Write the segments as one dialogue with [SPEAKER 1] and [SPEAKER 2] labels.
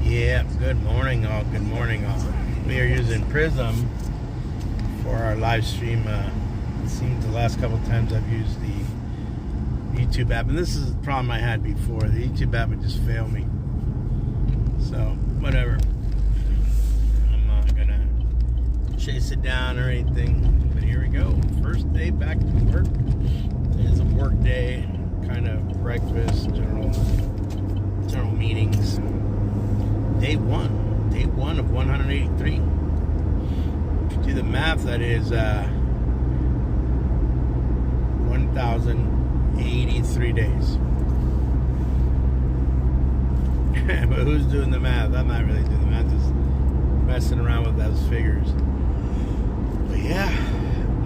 [SPEAKER 1] Yeah, good morning all. Good morning all. We are using Prism for our live stream. It seems the last couple times I've used the YouTube app, and this is the problem I had before. The YouTube app would just fail me. So, whatever. I'm not gonna chase it down or anything. But here we go. First day back to work. It's a work day, kind of breakfast, general meetings. Day one of 183. If you do the math, that is 1,083 days. But who's doing the math? I'm not really doing the math, just messing around with those figures. But yeah,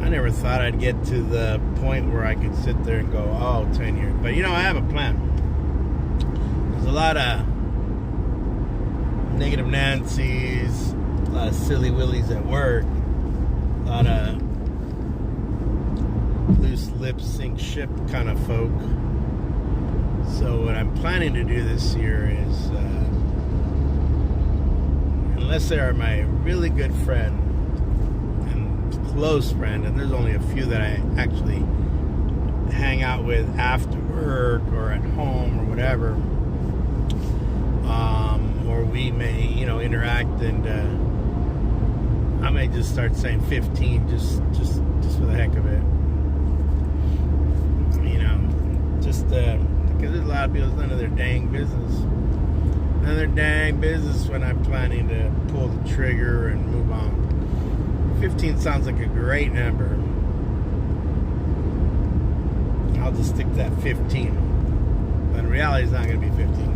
[SPEAKER 1] I never thought I'd get to the point where I could sit there and go, oh, 10 years. But you know, I have a plan. There's a lot of negative Nancy's, a lot of silly willies at work, a lot of loose lips sink ship kind of folk. So what I'm planning to do this year is, unless they are my really good friend and close friend, and there's only a few that I actually hang out with after work or at home or whatever, or we may, interact, and I may just start saying 15 just for the heck of it. Because there's a lot of people, it's none of their dang business. None of their dang business when I'm planning to pull the trigger and move on. 15 sounds like a great number. I'll just stick to that 15. But in reality, it's not going to be 15.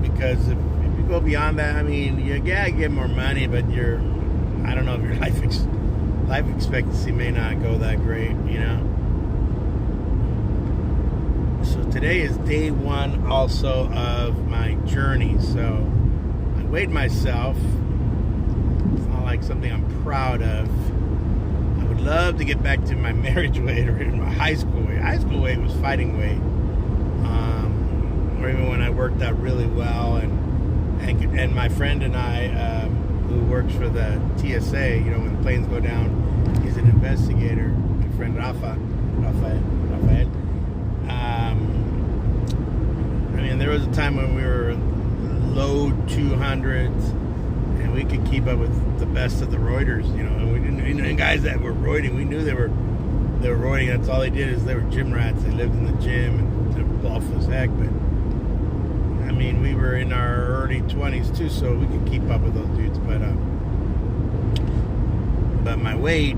[SPEAKER 1] Because if you go beyond that, I mean, you gotta get more money, but I don't know if your life expectancy may not go that great, So today is day one also of my journey. So I weighed myself. It's not like something I'm proud of. I would love to get back to my marriage weight or my high school weight. High school weight was fighting weight. Or even when I worked out really well, and my friend and I, who works for the TSA, when the planes go down, he's an investigator. My friend Rafael. There was a time when we were low 200s, and we could keep up with the best of the roiders, and we didn't. And guys that were roiding, we knew they were roiding. That's all they did is they were gym rats. They lived in the gym and they were buff as heck, but. We were in our early 20s too, so we could keep up with those dudes. But my weight,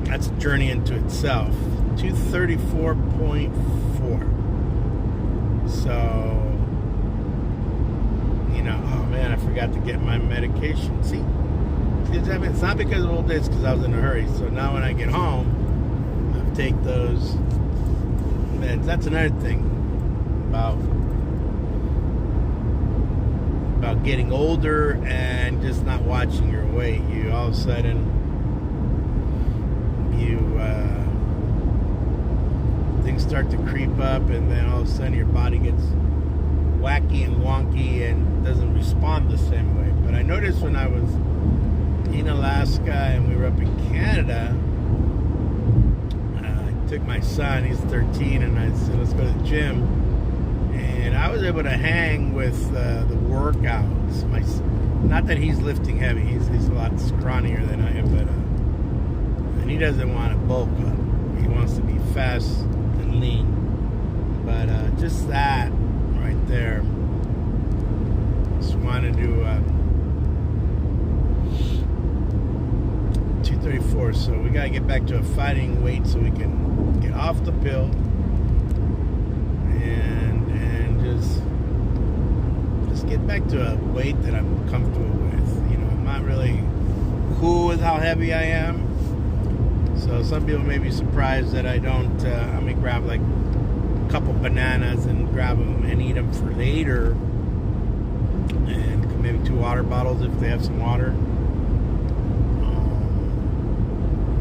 [SPEAKER 1] that's a journey into itself. 234.4. So, oh man, I forgot to get my medication. See, it's not because of old days, because I was in a hurry. So now when I get home, I take those meds. That's another thing about getting older and just not watching your weight. You all of a sudden things start to creep up, and then all of a sudden your body gets wacky and wonky and doesn't respond the same way. But I noticed when I was in Alaska and we were up in Canada, I took my son, he's 13, and I said, let's go to the gym. And I was able to hang with the workouts. Not that he's lifting heavy. He's a lot scrawnier than I am, but and he doesn't want to bulk up. He wants to be fast and lean. But just that right there. Just want to do 234. So we got to get back to a fighting weight so we can get off the pill. Just get back to a weight that I'm comfortable with. I'm not really cool with how heavy I am. So some people may be surprised that I don't. I may grab like a couple bananas and grab them and eat them for later, and maybe 2 water bottles if they have some water.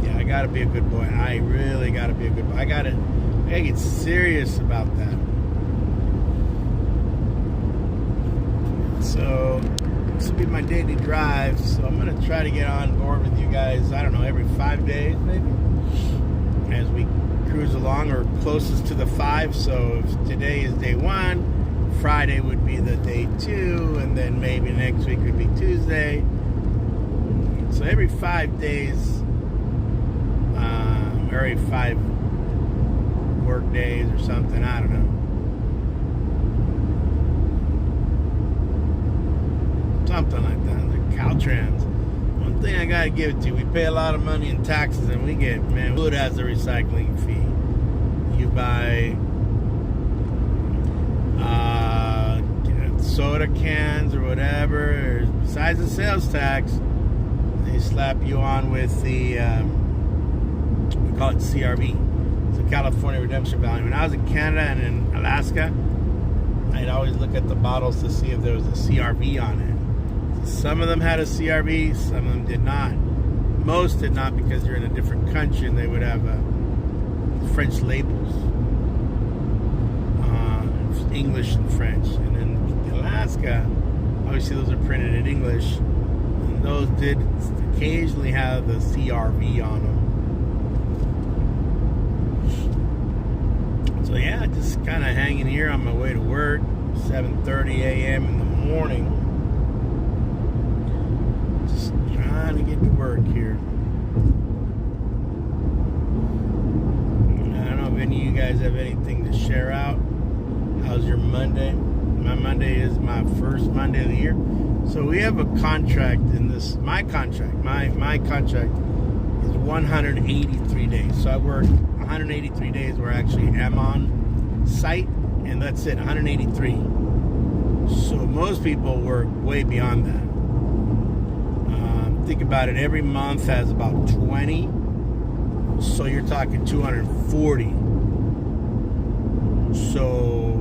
[SPEAKER 1] Yeah, I gotta be a good boy. I really gotta be a good boy. I gotta get serious about that. So be my daily drive. So I'm gonna try to get on board with you guys. I don't know, every 5 days maybe, as we cruise along, or closest to the 5. So if today is day 1, Friday would be the day 2, and then maybe next week would be Tuesday. So every 5 days, or every 5 work days or something, I don't know. Something like that. The Caltrans. One thing I gotta give it to you, we pay a lot of money in taxes, and we get, man, food has a recycling fee. You buy soda cans or whatever, besides the sales tax, they slap you on with the we call it CRV. It's a California Redemption Value. When I was in Canada and in Alaska, I'd always look at the bottles to see if there was a CRV on it. Some of them had a CRV, some of them did not. Most did not, because you're in a different country and they would have French labels, English and French. And in Alaska, obviously those are printed in English, and those did occasionally have the CRV on them. So yeah, just kind of hanging here on my way to work, 7:30 a.m. in the morning. Just trying to get to work here. I don't know if any of you guys have anything to share out. How's your Monday? My Monday is my first Monday of the year. So we have a contract in this, my contract is 183 days. So I work 183 days where I actually am on site, and that's it, 183. So most people work way beyond that. Think about it, every month has about 20. So you're talking 240. So,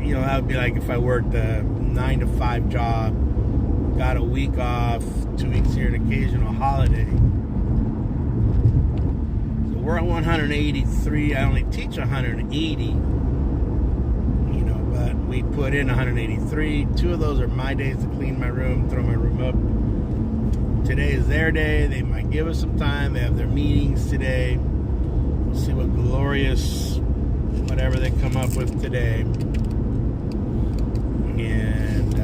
[SPEAKER 1] you know, that would be like if I worked a 9 to 5 job, got a week off, 2 weeks here, an occasional holiday. So we're at 183. I only teach 180, you know, but we put in 183. 2 of those are my days to clean my room, throw my room up. Today is their day. They might give us some time. They have their meetings today. We'll see what glorious whatever they come up with today. And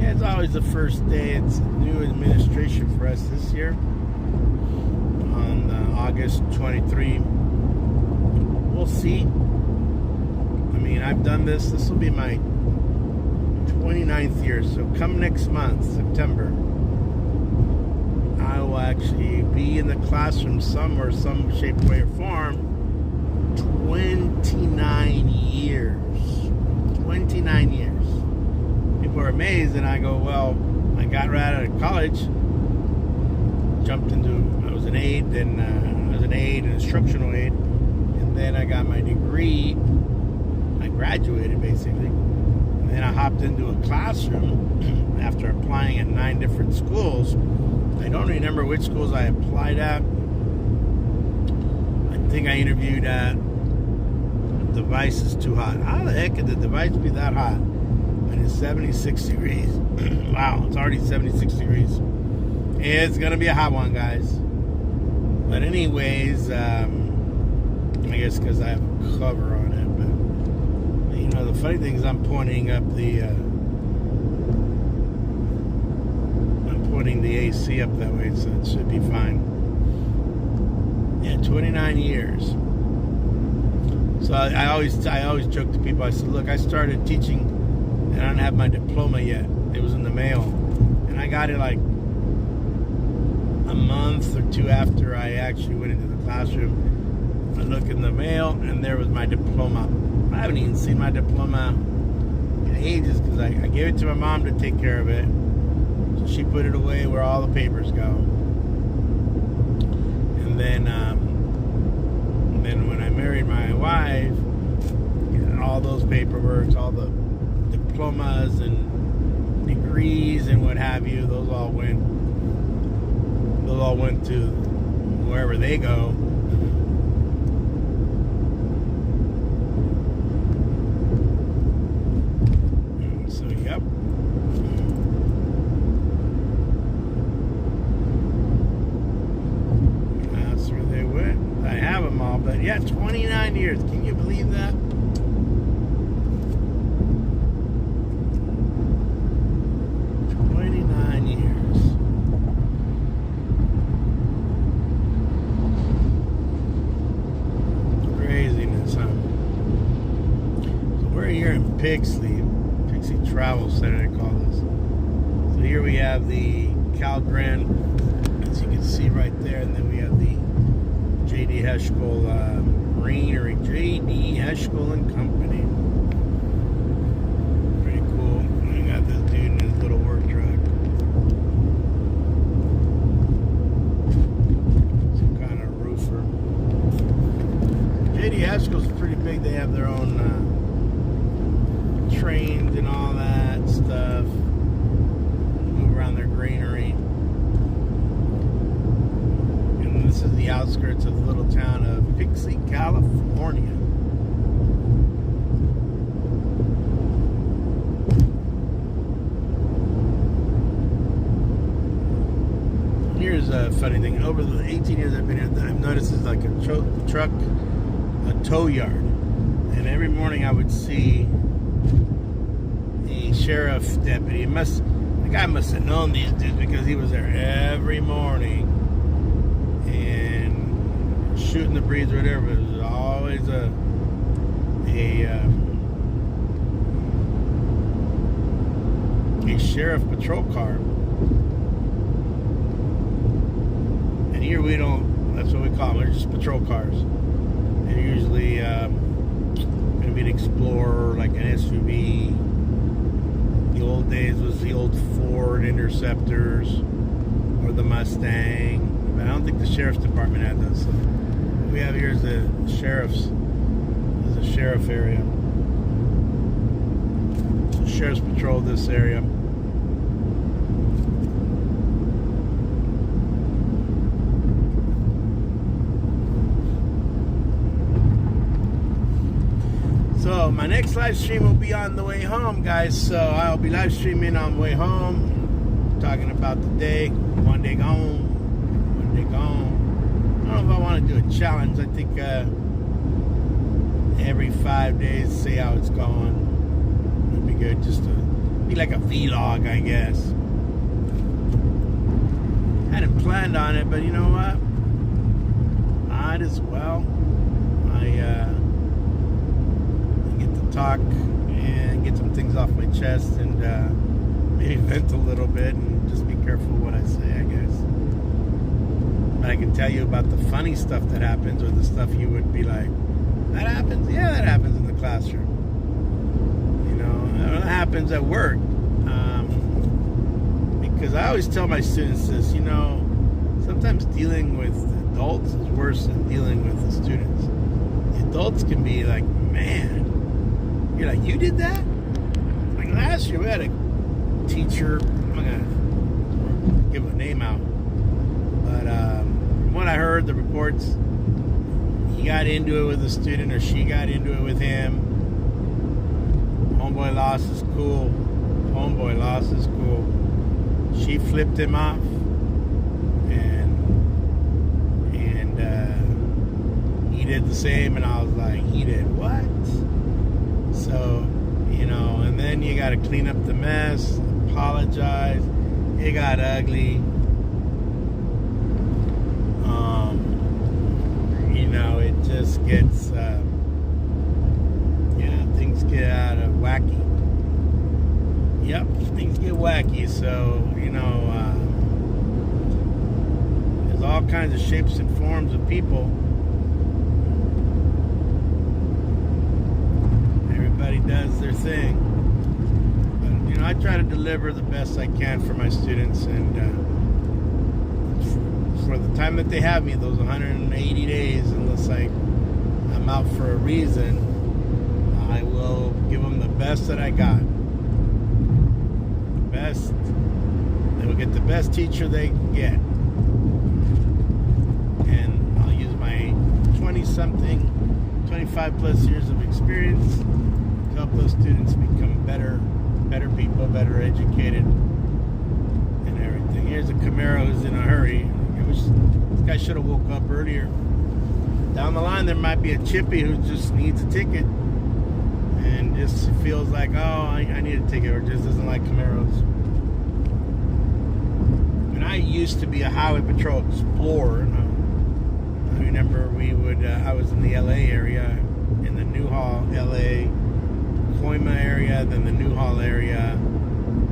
[SPEAKER 1] yeah, it's always the first day. It's a new administration for us this year on August 23. We'll see. I mean, I've done this. This will be my 29th year. So come next month, September, I will actually be in the classroom somewhere, some shape, way, or form. 29 years. 29 years. People are amazed, and I go, well, I got right out of college, jumped into, I was an aide, then I was an aide, an instructional aide, and then I got my degree. I graduated, basically. And then I hopped into a classroom after applying at 9 different schools. I don't remember which schools I applied at. I think I interviewed at Device is too hot. How the heck could the device be that hot when it's 76 degrees? Wow, it's already 76 degrees. It's gonna be a hot one, guys. But anyways, I guess because I have a cover on it. But you know, the funny thing is, I'm pointing up the AC up that way, so it should be fine. Yeah, 29 years. So I always joke to people. I said, look, I started teaching and I don't have my diploma yet. It was in the mail, and I got it like a month or 2 after I actually went into the classroom. I look in the mail, and there was my diploma. I haven't even seen my diploma in ages, because I gave it to my mom to take care of it. So she put it away where all the papers go. And then when I married my wife, you know, all those paperwork, all the diplomas and degrees and what have you, those all went to wherever they go. So yep. Dixie Travel Center, they call this. So here we have the Calgren, as you can see right there, and then we have the J.D. Heschel Marinery, J.D. Heschel and Company. Pretty cool. And you got this dude in his little work truck. Some kind of roofer. J.D. Heschel's pretty big. They have their own trains and all that stuff. Move around their granary. And this is the outskirts of the little town of Pixie, California. Here's a funny thing. Over the 18 years I've been here, I've noticed it's like a tow yard. And every morning I would see a sheriff deputy. The guy must have known these dudes because he was there every morning and shooting the breeze or whatever. It was always a sheriff patrol car. And here we don't, that's what we call them, they're just patrol cars. They're usually going to be an Explorer, like an SUV. The old days was the old Ford Interceptors or the Mustang. But I don't think the sheriff's department had those. So what we have here is the sheriff's. This is a sheriff area. So sheriffs patrol this area. So my next live stream will be on the way home, guys. So I'll be live streaming on the way home, talking about the day. One day gone, one day gone. I don't know if I want to do a challenge. I think every 5 days, say how it's gone. It'd be good just to be like a vlog, I guess. Hadn't planned on it, but you know what? Might as well. Talk and get some things off my chest and maybe vent a little bit and just be careful what I say, I guess. But I can tell you about the funny stuff that happens, or the stuff you would be like, that happens? Yeah, that happens in the classroom. You know, that happens at work. Because I always tell my students this, you know, sometimes dealing with adults is worse than dealing with the students. The adults can be like, man, you're like, you did that? Like last year, we had a teacher, I'm not going to give a name out, but from what I heard, the reports, he got into it with a student, or she got into it with him. Homeboy lost his cool. Homeboy lost his cool. She flipped him off, and he did the same, and I was like, he did what? So, you know, and then you got to clean up the mess, apologize. It got ugly. You know, it just gets, things get out of wacky. Yep, things get wacky. So, you know, there's all kinds of shapes and forms of people. Everybody does their thing. But, you know, I try to deliver the best I can for my students, and for the time that they have me, those 180 days, unless I'm out for a reason, I will give them the best that I got. The best. They will get the best teacher they can get. And I'll use my 20-something, 25 plus years of experience to help those students become better people, better educated, and everything. Here's a Camaro who's in a hurry. This guy should have woke up earlier. Down the line, there might be a chippy who just needs a ticket and just feels like, oh, I need a ticket, or just doesn't like Camaros. And I used to be a highway patrol explorer. And I remember I was in the LA area, in the Newhall, LA, Pacoima area, then the Newhall area,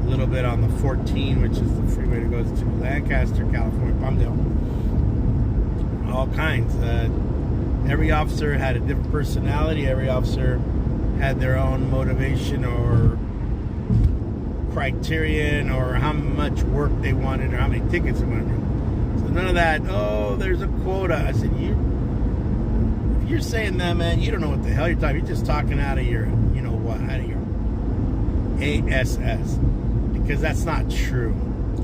[SPEAKER 1] a little bit on the 14, which is the freeway that goes to Lancaster, California, Palmdale. All kinds. Every officer had a different personality. Every officer had their own motivation or criterion, or how much work they wanted, or how many tickets they wanted to do. So none of that, oh, there's a quota. I said, if you're saying that, man, you don't know what the hell you're talking. You're just talking out of your, you know what, out of your ASS. Because that's not true.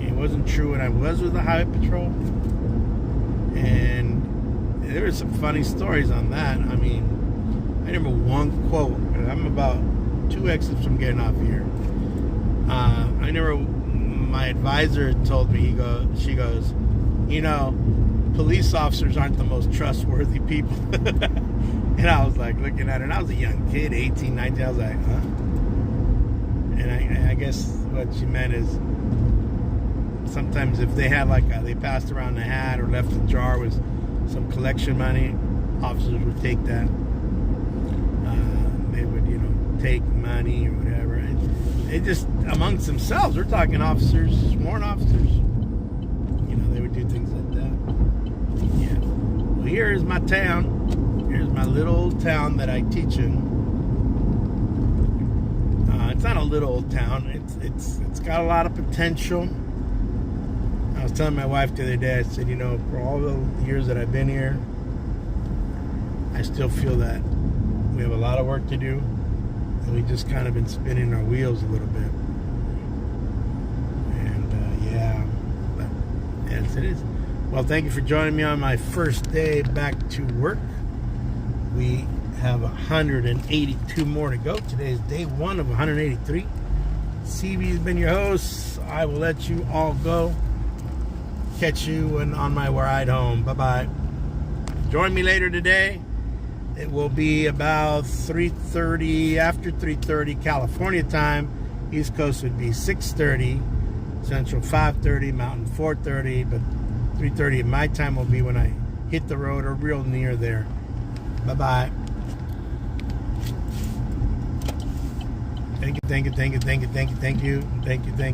[SPEAKER 1] It wasn't true when I was with the Highway Patrol. And there were some funny stories on that. I mean, I remember one quote, and I'm about 2 exits from getting off here. I remember my advisor told me, she goes, you know, police officers aren't the most trustworthy people. And I was like looking at her, and I was a young kid, 18, 19. I was like, huh? And I guess what she meant is sometimes if they had they passed around the hat or left a jar with some collection money, officers would take that. They would, take money or whatever. And they just, amongst themselves, we're talking officers, sworn officers. They would do things like that. Yeah. Well, here is my town. Here's my little old town that I teach in. It's not a little old town. It's got a lot of potential. I was telling my wife the other day, I said, for all the years that I've been here, I still feel that we have a lot of work to do, and we just kind of been spinning our wheels a little bit. And but yes, it is. Well, thank you for joining me on my first day back to work. We have 182 more to go. Today is day 1 of 183. CB has been your host. I will let you all go. Catch you on my ride home. Bye-bye. Join me later today. It will be about 3:30, after 3:30 California time. East Coast would be 6:30. Central 5:30. Mountain 4:30. But 3:30 my time will be when I hit the road or real near there. Bye-bye. Thank you.